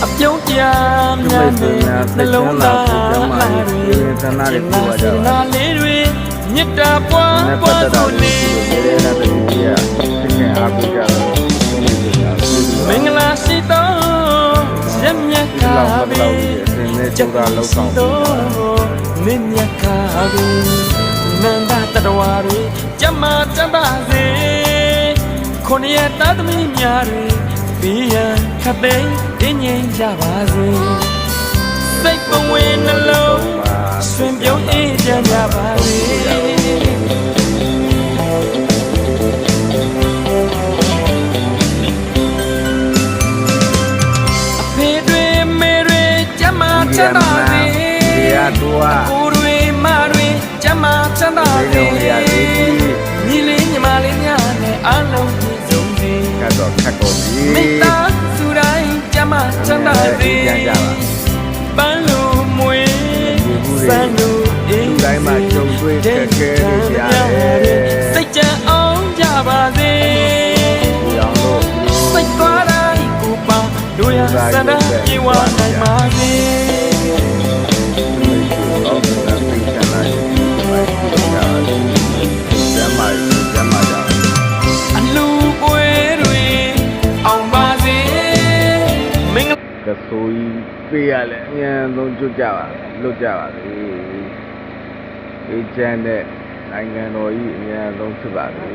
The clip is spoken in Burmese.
အပြုံးကြများနေနှလုံးသားလာတွေကျင်နာစင်နာလေးတွေမြတ်တာပွားပွားဆိုနေမင်္ဂလာရှိသောရမြတ်ကာဘီကျုပ်သာလောက်ဆောင်မင်းမြတ်ကာဘီနန္ဒတတော်တွေကျမတတ်ပါစေခုနှစ်ရက်သားသမီးများတွေပြီးရန်ခတ်သိမ်းတင်းငိမ်ကြပါစေစိတ်ပဝေနှလုံးဆွင်ပြုံးအေးချမ်းကြပါစေအဖေတွေမေတွေကျမချမ်းသာစေကိုတွေမတွေကျမချမ်းသာစေညီလေးညီမလေးများနဲ့အားလုံးပြည့်စုံစေမိသားစုတိုင်းကျမချမ်းသာစေပန်းလိုမွေစံလိုအေးတိုင်းမှာကြုံတွေ့ခဲ့ခဲ့ရတယ်စိတ်ကြံအောင်ကြပါစေစိတ်သွားတိုင်းကိုပါတို့ရစန္ဒပြေဝနိုင်ပါစေအလူပွဲတွေအောင်ပါစေမင်္ဂလာ ဆိုကြီးပေးရလဲအများဆုံးကြွကြပါလွတ်ကြပါစေအေးချမ်းတဲ့နိုင်ငံတော်ကြီးအများဆုံးဖြစ်ပါစေ